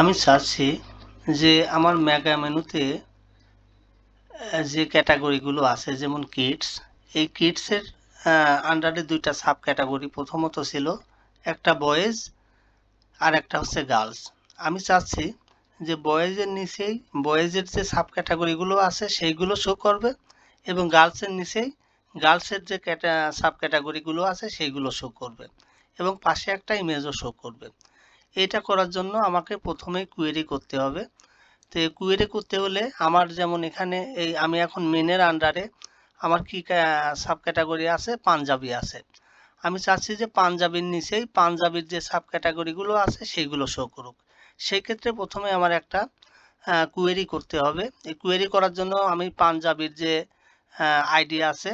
আমি চাচ্ছি যে আমার মেগা মেনুতে যে ক্যাটাগরিগুলো আছে যেমন কিডস, এই কিডসের আন্ডারে দুইটা সাব ক্যাটাগরি প্রথমত ছিল, একটা বয়েজ আর একটা হচ্ছে গার্লস। আমি চাচ্ছি যে বয়েজের নিচেই বয়েজের যে সাব ক্যাটাগরিগুলো আছে সেইগুলো শো করবে এবং গার্লসের নিচেই গার্লসের যে সাব ক্যাটাগরিগুলো আছে সেইগুলো শো করবে এবং পাশে একটা ইমেজও শো করবে। এটা করার জন্য আমাকে প্রথমেই কুয়েরি করতে হবে। তো এই কুয়েরি করতে হলে আমার যেমন এখানে আমি এখন মেনের আন্ডারে আমার কি সাব ক্যাটাগরি আছে, পাঞ্জাবি আছে। আমি চাচ্ছি যে পাঞ্জাবির নিচেই পাঞ্জাবির যে সাব ক্যাটাগরিগুলো আছে সেইগুলো শো করুক। সেই ক্ষেত্রে প্রথমে আমার একটা কুয়েরি করতে হবে। এই কুয়েরি করার জন্য আমি পাঞ্জাবির যে আইডি আছে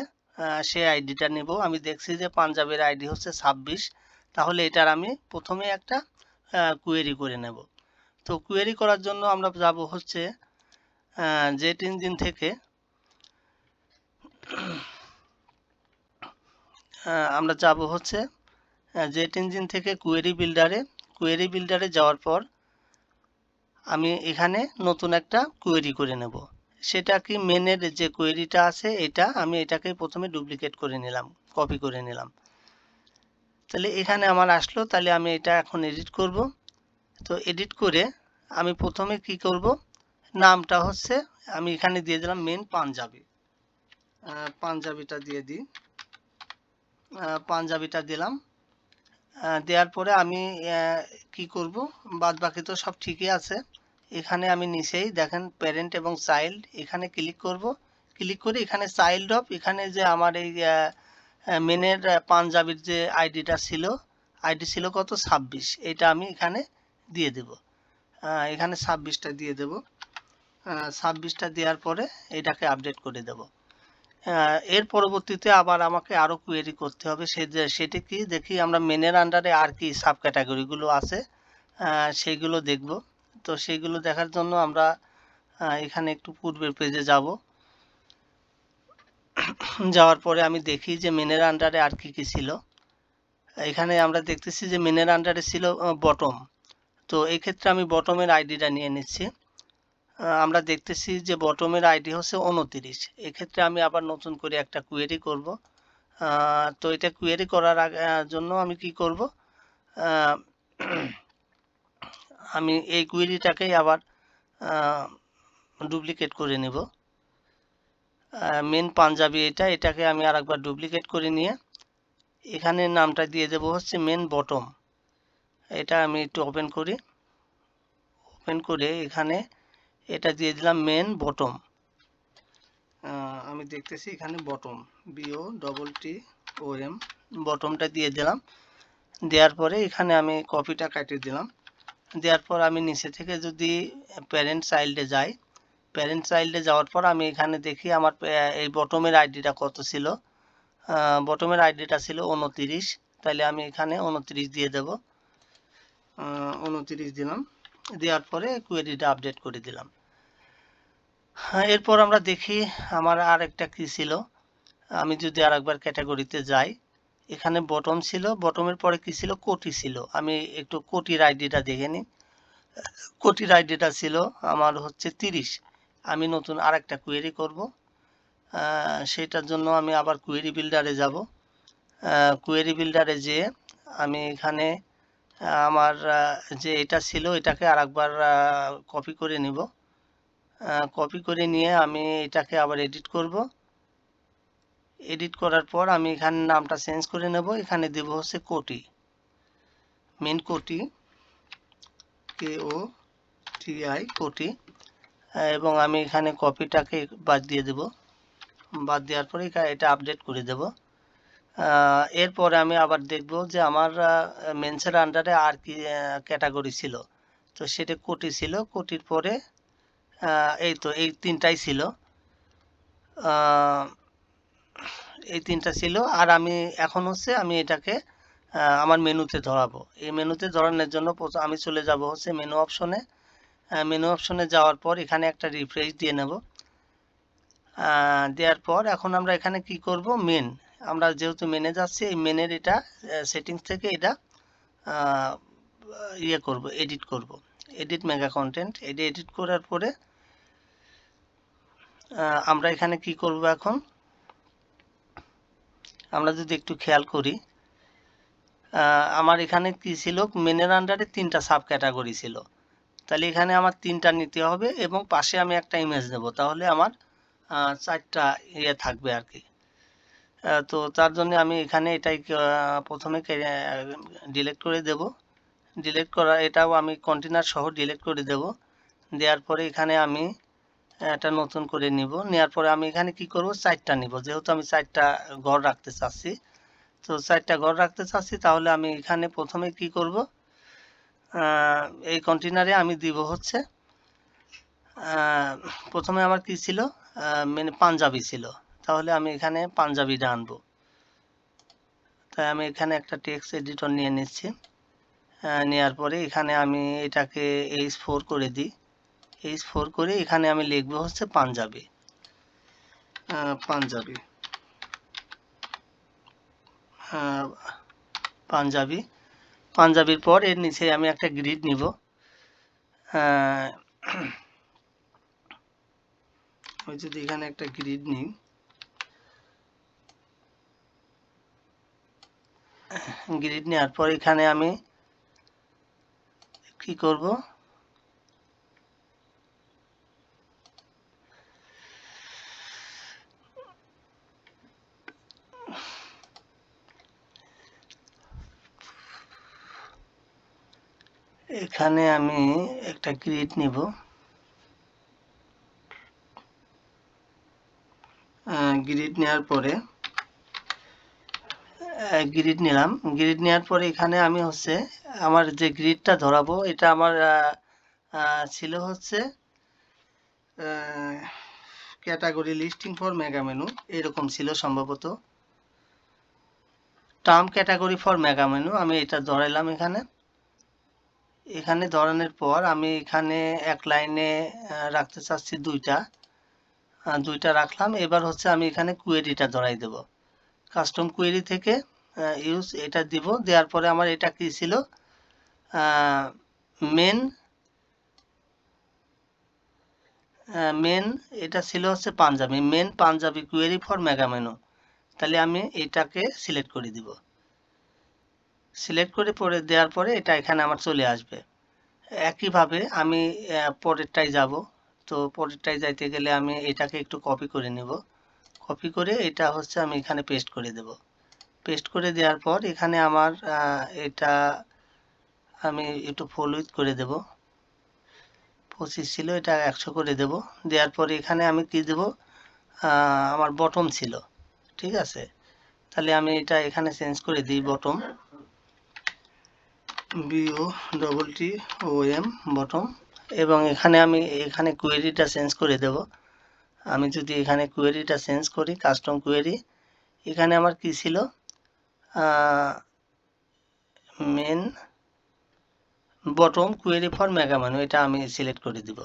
সেই আইডিটা নেব। আমি দেখছি যে পাঞ্জাবির আইডি হচ্ছে 26, তাহলে এটার আমি প্রথমে একটা কুয়েরি করে নেব। তো কুয়েরি করার জন্য আমরা যাব হচ্ছে জেট ইঞ্জিন থেকে আমরা যাব হচ্ছে জেট ইঞ্জিন থেকে কুয়েরি বিল্ডারে যাওয়ার পর আমি এখানে নতুন একটা কুয়েরি করে নেব। সেটা কি মেনের যে কুয়েরিটা আছে এটা আমি এটাকে প্রথমে ডুপ্লিকেট করে নিলাম, কপি করে নিলাম। তাহলে এখানে আমার আসলো, তাহলে আমি এটা এখন এডিট করব। তো এডিট করে আমি প্রথমে কি করব, নামটা হচ্ছে আমি এখানে দিয়ে দিলাম মেন পাঞ্জাবি। পাঞ্জাবিটা দিয়ে দিই, পাঞ্জাবিটা দিলাম। দেওয়ার পরে আমি কি করব, বাদ বাকি তো সব ঠিকই আছে। এখানে আমি নিচেই দেখেন প্যারেন্ট এবং চাইল্ড, এখানে ক্লিক করব। ক্লিক করে এখানে চাইল্ড অফ, এখানে যে আমার এই মেনের পাঞ্জাবির যে আইডিটা ছিল, আইডি ছিল কত 26, এটা আমি এখানে দিয়ে দেব। এখানে 26টা দিয়ে দেব। 26টা দেওয়ার পরে এটাকে আপডেট করে দেব। এর পরবর্তীতে আবার আমাকে আরও কুয়েরি করতে হবে। সেটি কি দেখি, আমরা মেনের আন্ডারে আর কি সাব ক্যাটাগরিগুলো আছে সেইগুলো দেখব। তো সেইগুলো দেখার জন্য আমরা এখানে একটু পূর্বের পেজে যাব। যাওয়ার পরে আমি দেখি যে মেনের আন্ডারে আর কি কি ছিল। এখানে আমরা দেখতেছি যে মেনের আন্ডারে ছিল বটম। তো এই ক্ষেত্রে আমি বটমের আইডিটা নিয়ে নিচ্ছি। আমরা দেখতেছি যে বটমের আইডি হচ্ছে 29। এক্ষেত্রে আমি আবার নতুন করে একটা কুয়েরি করব। তো এটা কুয়েরি করার জন্য আমি কি করব, আমি এই কুয়েরিটাকেই আবার ডুপ্লিকেট করে নেব। মেন পাঞ্জাবি এটাকে আমি আরেকবার ডুপ্লিকেট করে নিয়ে এখানে নামটা দিয়ে দেব হচ্ছে মেন বটম। এটা আমি একটু ওপেন করি, ওপেন করে এখানে এটা দিয়ে দিলাম মেন বটম। আমি দেখতেছি এখানে বটম, BOTTOM, বটমটা দিয়ে দিলাম। দেওয়ার পরে এখানে আমি কপিটা কাটিয়ে দিলাম। দেওয়ার পর আমি নিচে থেকে যদি প্যারেন্ট চাইল্ডে যাই, প্যারেন্ট চাইল্ডে যাওয়ার পর আমি এখানে দেখি আমার এই বটমের আইডিটা কত ছিল। বটমের আইডিটা ছিল 29, তাহলে আমি এখানে 29 দিয়ে দেব। 29 দিলাম। দেওয়ার পরে কুয়েরিটা আপডেট করে দিলাম। এরপর আমরা দেখি আমার আর একটা কি ছিল। আমি যদি আর একবার ক্যাটাগরিতে যাই, এখানে বটম ছিল, বটমের পরে কি ছিল, কোটি ছিল। আমি একটু কোটির আইডিটা দেখে নিই। কোটির আইডিটা ছিল আমার হচ্ছে 30। আমি নতুন আর একটা কুয়েরি করব। সেটার জন্য আমি আবার কুয়েরি বিল্ডারে যাব। কুয়েরি বিল্ডারে যেয়ে আমি এখানে আমার যে এটা ছিল এটাকে আর একবার কপি করে নিব। কপি করে নিয়ে আমি এটাকে আবার এডিট করব। এডিট করার পর আমি এখানে নামটা চেঞ্জ করে নেব। এখানে দেব হচ্ছে কোটি, মেন কোটি, KOTI, কোটি। এবং আমি এখানে কপিটাকে বাদ দিয়ে দেব। বাদ দেওয়ার পরে এটা আপডেট করে দেব। এরপরে আমি আবার দেখব যে আমার মেন্সের আন্ডারে আর কি ক্যাটাগরি ছিল। তো সেটা কোটি ছিল, কোটির পরে এই তো এই তিনটাই ছিল, এই তিনটা ছিল। আর আমি এখন হচ্ছে আমি এটাকে আমার মেনুতে ধরাবো। এই মেনুতে ধরানোর জন্য আমি চলে যাব হচ্ছে মেনু অপশনে। মেনু অপশনে যাওয়ার পর এখানে একটা রিফ্রেশ দিয়ে নেব। দেওয়ার পর এখন আমরা এখানে কি করব, মেন, আমরা যেহেতু মেনে যাচ্ছি এই মেনের এটা সেটিংস থেকে এটা ইয়ে করব, এডিট করব। এডিট মেগা কন্টেন্ট, এটা এডিট করার পরে আমরা এখানে কি করব, এখন আমরা যদি একটু খেয়াল করি, আমার এখানে কি ছিল, মেনের আন্ডারে 3টা সাব ক্যাটাগরি ছিল। তাহলে এখানে আমার 3টা নিতে হবে এবং পাশে আমি একটা ইমেজ দেব, তাহলে আমার 4টা ইয়ে থাকবে আর কি। তো তার জন্য আমি এখানে এটাই প্রথমে ডিলিট করে দেব। ডিলিট করা, এটাও আমি কন্টেনার সহ ডিলিট করে দেব। দেওয়ার পরে এখানে আমি এটা নতুন করে নিব। নেওয়ার পরে আমি এখানে কি করব, 4টা নিব, যেহেতু আমি 4টা ঘর রাখতে চাচ্ছি। তো 4টা ঘর রাখতে চাচ্ছি, তাহলে আমি এখানে প্রথমে কি করব, এই কন্টেনারে আমি দিব হচ্ছে, প্রথমে আমার কি ছিল, মানে পাঞ্জাবি ছিল, তাহলে আমি এখানে পাঞ্জাবিটা আনবো। তাই আমি এখানে একটা টেক্সট এডিটর নিয়ে নিচ্ছি। নেওয়ার পরে এখানে আমি এটাকে H4 করে দিই। H4 করে এখানে আমি লিখবো হচ্ছে পাঞ্জাবি। পাঞ্জাবি পাঞ্জাবি পাঞ্জাবির পর এর নিচে আমি একটা গ্রিড নিব। আমি যদি এখানে একটা গ্রিড নিই, গ্রিড নেওয়ার পর এখানে আমি কি করব, এখানে আমি একটা গ্রিড নিব। গ্রিড নেওয়ার পরে গ্রিড নিলাম। গ্রিড নেওয়ার পরে এখানে আমি হচ্ছে আমার যে গ্রিডটা ধরাবো, এটা আমার ছিল হচ্ছে category listing for mega menu, এরকম ছিল সম্ভবত, term category for mega menu. আমি এটা ধরাইলাম এখানে। এখানে ধরানোর পর আমি এখানে এক লাইনে রাখতে চাচ্ছি দুইটা রাখলাম। এবার হচ্ছে আমি এখানে কোয়েরিটা ধরাই দেব। কাস্টম কোয়েরি থেকে ইউজ এটা দিব। দেওয়ার পরে আমার এটা কি ছিল, মেন এটা ছিল হচ্ছে Punjabi, main Punjabi query for mega menu. তাহলে আমি এটাকে সিলেক্ট করে দিব। সিলেক্ট করে পরে দেওয়ার পরে এটা এখানে আমার চলে আসবে। একইভাবে আমি পরেরটায় যাব। তো পরেরটায় যাইতে গেলে আমি এটাকে একটু কপি করে নেব। কপি করে এটা হচ্ছে আমি এখানে পেস্ট করে দেব। পেস্ট করে দেওয়ার পর এখানে আমার এটা আমি একটু ফুল উইথ করে দেব। 25 ছিল, এটা 100 করে দেব। দেওয়ার পরে এখানে আমি কি দেব, আমার বটম ছিল, ঠিক আছে। তাহলে আমি এটা এখানে চেঞ্জ করে দিই, বটম, BOTTOM, বটম। এবং এখানে আমি এখানে কোয়েরিটা চেঞ্জ করে দেব। আমি যদি এখানে কোয়েরিটা চেঞ্জ করি, কাস্টম কোয়েরি, এখানে আমার কি ছিল, main bottom query for mega menu, এটা আমি সিলেক্ট করে দিব।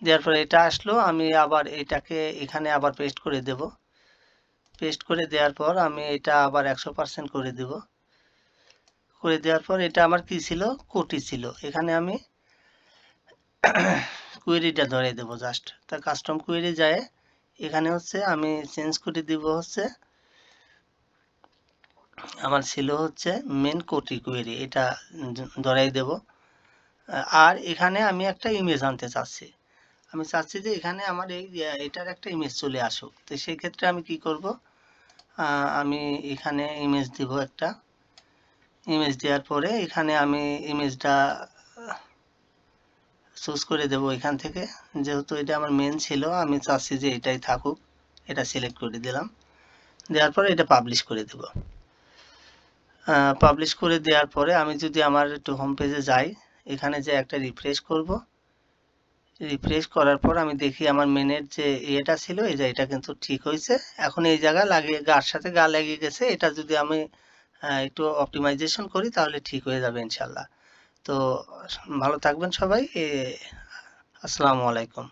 দেওয়ার পরে এটা আসলো, আমি আবার এটাকে এখানে আবার পেস্ট করে দেব। পেস্ট করে দেওয়ার পর আমি এটা আবার 100% করে দেব। করে দেওয়ার পর এটা আমার কি ছিল, কোটি ছিল, এখানে আমি কোয়েরিটা ধরে দেব জাস্ট। তা কাস্টম কোয়েরি যায়, এখানে হচ্ছে আমি চেঞ্জ করে দিব হচ্ছে, আমার ছিল হচ্ছে মেন কোটি কোয়েরি, এটা ধরাই দেব। আর এখানে আমি একটা ইমেজ আনতে চাচ্ছি। আমি চাচ্ছি যে এখানে আমার এটার একটা ইমেজ চলে আসুক। তো সেই ক্ষেত্রে আমি কি করব, আমি এখানে ইমেজ দিব, একটা ইমেজ দেওয়ার পরে এখানে আমি ইমেজটা চুজ করে দেব এখান থেকে। যেহেতু এটা আমার মেন ছিল, আমি চাচ্ছি যে এটাই থাকুক, এটা সিলেক্ট করে দিলাম। দেওয়ার পরে এটা পাবলিশ করে দেব। পাবলিশ করে দেওয়ার পরে আমি যদি আমার একটু হোম পেজে যাই, এখানে যে একটা রিফ্রেশ করব, রিফ্রেশ করার পর আমি দেখি আমার মেনের যে এটা ছিল, এই যে এটা কিন্তু ঠিক হয়েছে। এখন এই জায়গা লাগিয়ে গার সাথে গা লাগিয়ে গেছে, এটা যদি আমি একটু অপটিমাইজেশন করি তাহলে ঠিক হয়ে যাবে ইনশাল্লাহ। তো ভালো থাকবেন সবাই। আসসালামু আলাইকুম।